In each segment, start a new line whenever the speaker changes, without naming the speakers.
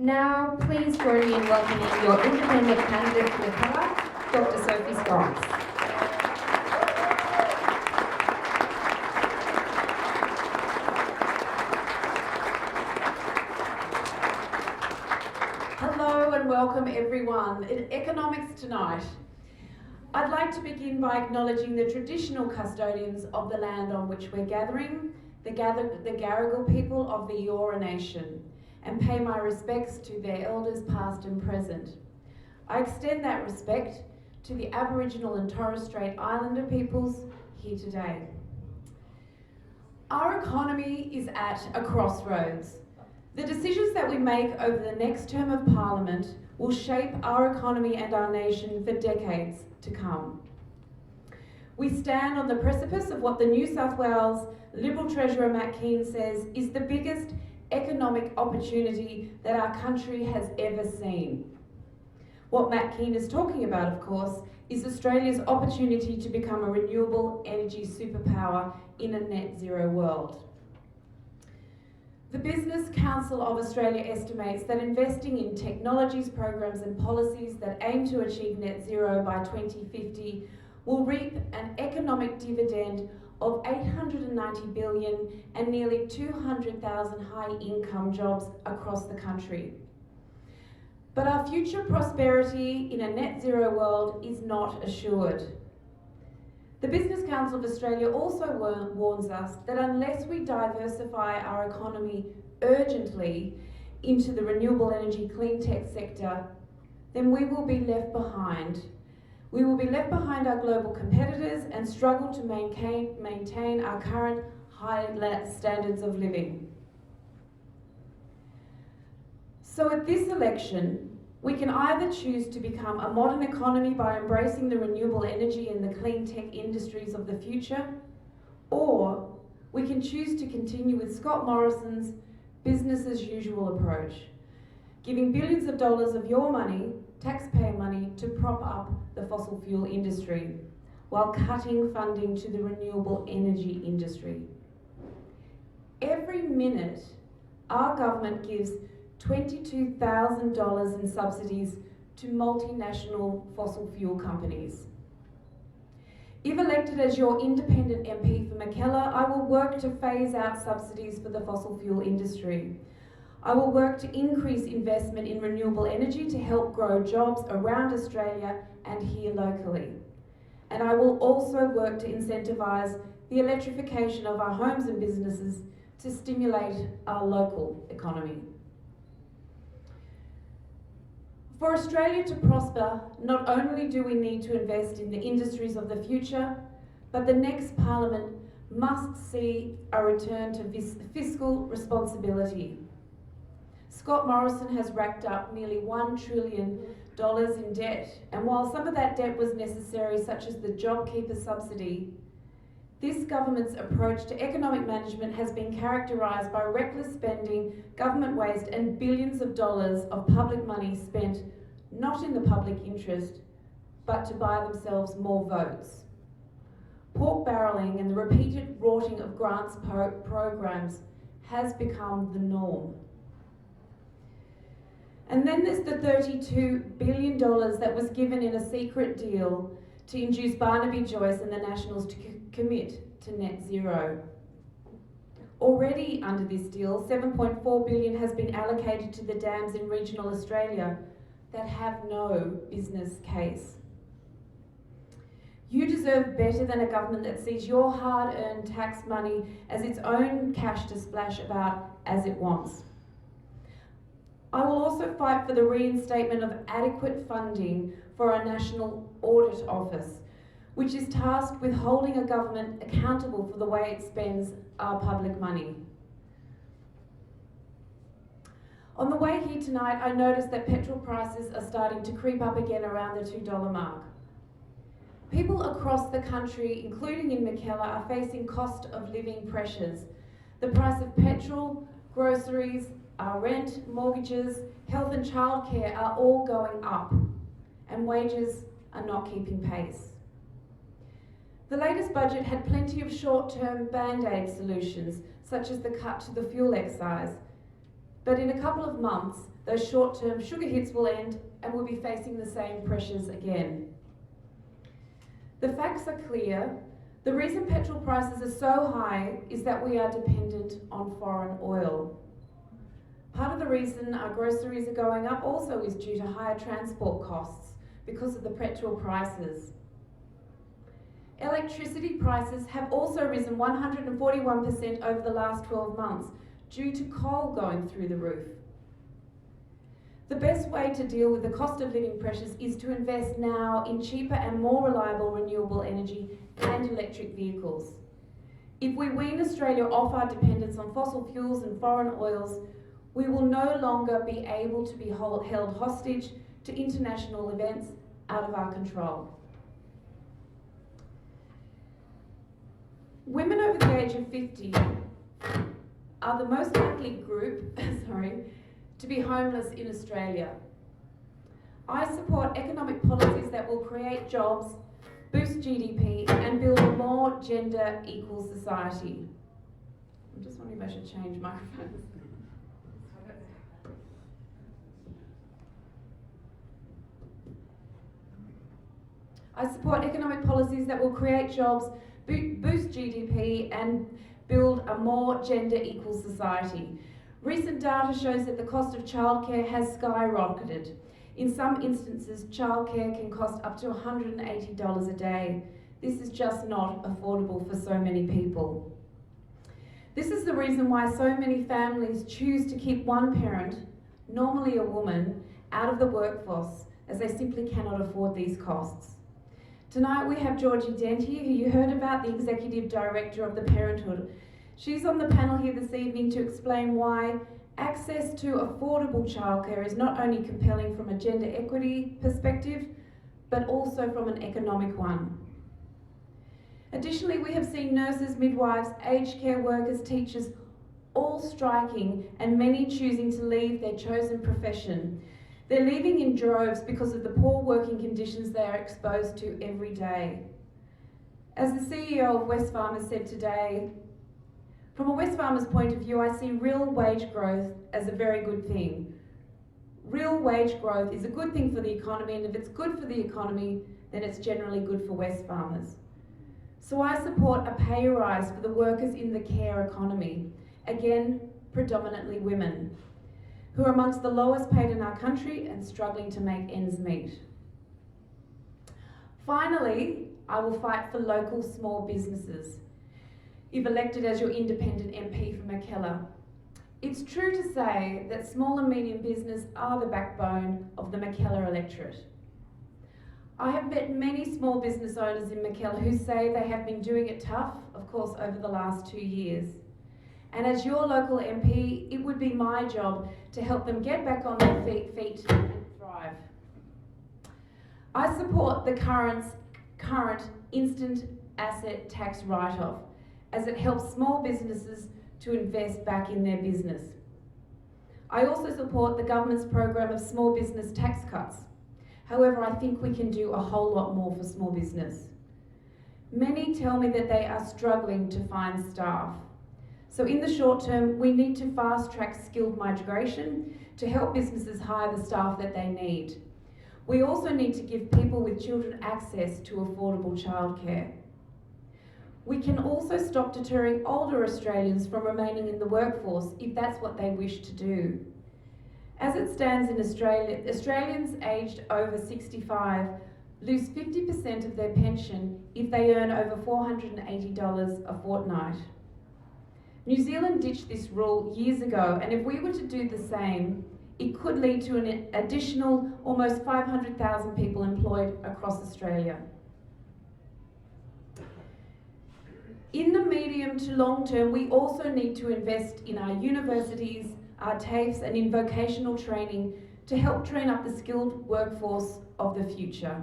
Now, please join me in welcoming your independent candidate for the colour, Dr. Sophie Scamps.
Hello and welcome everyone. In Economics Tonight, I'd like to begin by acknowledging the traditional custodians of the land on which we're gathering, the Gadigal people of the Eora Nation, and pay my respects to their elders past and present. I extend that respect to the Aboriginal and Torres Strait Islander peoples here today. Our economy is at a crossroads. The decisions that we make over the next term of Parliament will shape our economy and our nation for decades to come. We stand on the precipice of what the New South Wales Liberal Treasurer Matt Keane says is the biggest economic opportunity that our country has ever seen. What Matt Keane is talking about, of course, is Australia's opportunity to become a renewable energy superpower in a net zero world. The Business Council of Australia estimates that investing in technologies, programs and policies that aim to achieve net zero by 2050 will reap an economic dividend of $890 billion and nearly 200,000 high-income jobs across the country. But our future prosperity in a net zero world is not assured. The Business Council of Australia also warns us that unless we diversify our economy urgently into the renewable energy clean tech sector, then we will be left behind. We will be left behind our global competitors and struggle to maintain our current high standards of living. So at this election, we can either choose to become a modern economy by embracing the renewable energy and the clean tech industries of the future, or we can choose to continue with Scott Morrison's business as usual approach, giving billions of dollars of your money, taxpayer money, to prop up the fossil fuel industry while cutting funding to the renewable energy industry. Every minute, our government gives $22,000 in subsidies to multinational fossil fuel companies. If elected as your independent MP for Mackellar, I will work to phase out subsidies for the fossil fuel industry. I will work to increase investment in renewable energy to help grow jobs around Australia and here locally. And I will also work to incentivise the electrification of our homes and businesses to stimulate our local economy. For Australia to prosper, not only do we need to invest in the industries of the future, but the next Parliament must see a return to fiscal responsibility. Scott Morrison has racked up nearly $1 trillion in debt, and while some of that debt was necessary, such as the JobKeeper subsidy, this government's approach to economic management has been characterised by reckless spending, government waste and billions of dollars of public money spent not in the public interest, but to buy themselves more votes. Pork barrelling and the repeated rorting of grants programs has become the norm. And then there's the $32 billion that was given in a secret deal to induce Barnaby Joyce and the Nationals to commit to net zero. Already under this deal, $7.4 billion has been allocated to the dams in regional Australia that have no business case. You deserve better than a government that sees your hard-earned tax money as its own cash to splash about as it wants. I will also fight for the reinstatement of adequate funding for our National Audit Office, which is tasked with holding a government accountable for the way it spends our public money. On the way here tonight, I noticed that petrol prices are starting to creep up again around the $2 mark. People across the country, including in Mackellar, are facing cost of living pressures. The price of petrol, groceries, our rent, mortgages, health and childcare are all going up, and wages are not keeping pace. The latest budget had plenty of short-term band-aid solutions, such as the cut to the fuel excise. But in a couple of months, those short-term sugar hits will end and we'll be facing the same pressures again. The facts are clear. The reason petrol prices are so high is that we are dependent on foreign oil. Part of the reason our groceries are going up also is due to higher transport costs because of the petrol prices. Electricity prices have also risen 141% over the last 12 months due to coal going through the roof. The best way to deal with the cost of living pressures is to invest now in cheaper and more reliable renewable energy and electric vehicles. If we wean Australia off our dependence on fossil fuels and foreign oils, we will no longer be able to be held hostage to international events out of our control. Women over the age of 50 are the most likely group to be homeless in Australia. I support economic policies that will create jobs, boost GDP and build a more gender equal society. I'm just wondering if I should change microphones. I support economic policies that will create jobs, boost GDP and build a more gender equal society. Recent data shows that the cost of childcare has skyrocketed. In some instances, childcare can cost up to $180 a day. This is just not affordable for so many people. This is the reason why so many families choose to keep one parent, normally a woman, out of the workforce, as they simply cannot afford these costs. Tonight we have Georgie Dent here, who you heard about, the Executive Director of the Parenthood. She's on the panel here this evening to explain why access to affordable childcare is not only compelling from a gender equity perspective, but also from an economic one. Additionally, we have seen nurses, midwives, aged care workers, teachers, all striking and many choosing to leave their chosen profession. They're leaving in droves because of the poor working conditions they are exposed to every day. As the CEO of Wesfarmers said today, from a Wesfarmers point of view, I see real wage growth as a very good thing. Real wage growth is a good thing for the economy, and if it's good for the economy, then it's generally good for Wesfarmers. So I support a pay rise for the workers in the care economy, again, predominantly women, who are amongst the lowest paid in our country and struggling to make ends meet. Finally, I will fight for local small businesses, if elected as your independent MP for Mackellar. It's true to say that small and medium business are the backbone of the Mackellar electorate. I have met many small business owners in Mackellar who say they have been doing it tough, of course, over the last 2 years. And as your local MP, it would be my job to help them get back on their feet and thrive. I support the current instant asset tax write-off, as it helps small businesses to invest back in their business. I also support the government's program of small business tax cuts. However, I think we can do a whole lot more for small business. Many tell me that they are struggling to find staff. So in the short term, we need to fast-track skilled migration to help businesses hire the staff that they need. We also need to give people with children access to affordable childcare. We can also stop deterring older Australians from remaining in the workforce if that's what they wish to do. As it stands in Australia, Australians aged over 65 lose 50% of their pension if they earn over $480 a fortnight. New Zealand ditched this rule years ago, and if we were to do the same, it could lead to an additional almost 500,000 people employed across Australia. In the medium to long term, we also need to invest in our universities, our TAFEs, and in vocational training to help train up the skilled workforce of the future.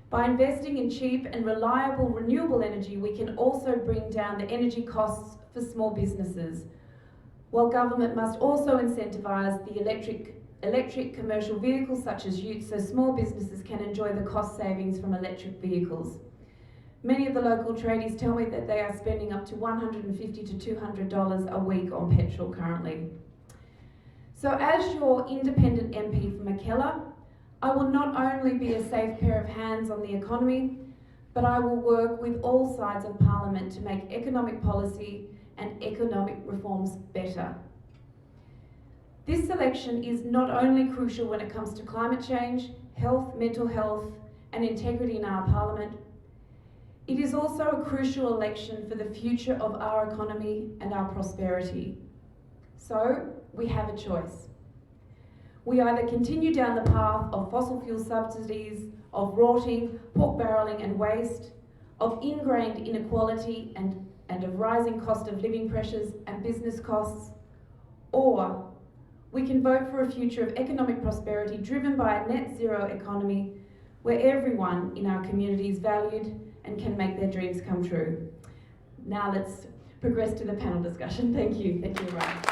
By investing in cheap and reliable renewable energy, we can also bring down the energy costs for small businesses, while government must also incentivise the electric commercial vehicles such as utes, so small businesses can enjoy the cost savings from electric vehicles. Many of the local tradies tell me that they are spending up to $150 to $200 a week on petrol currently. So as your independent MP for Mackellar, I will not only be a safe pair of hands on the economy, but I will work with all sides of Parliament to make economic policy and economic reforms better. This election is not only crucial when it comes to climate change, health, mental health, and integrity in our Parliament, it is also a crucial election for the future of our economy and our prosperity. So, we have a choice. We either continue down the path of fossil fuel subsidies, of rotting, pork barrelling and waste, of ingrained inequality and of rising cost of living pressures and business costs, or we can vote for a future of economic prosperity driven by a net zero economy where everyone in our community is valued and can make their dreams come true. Now let's progress to the panel discussion. Thank you. Thank you, everyone.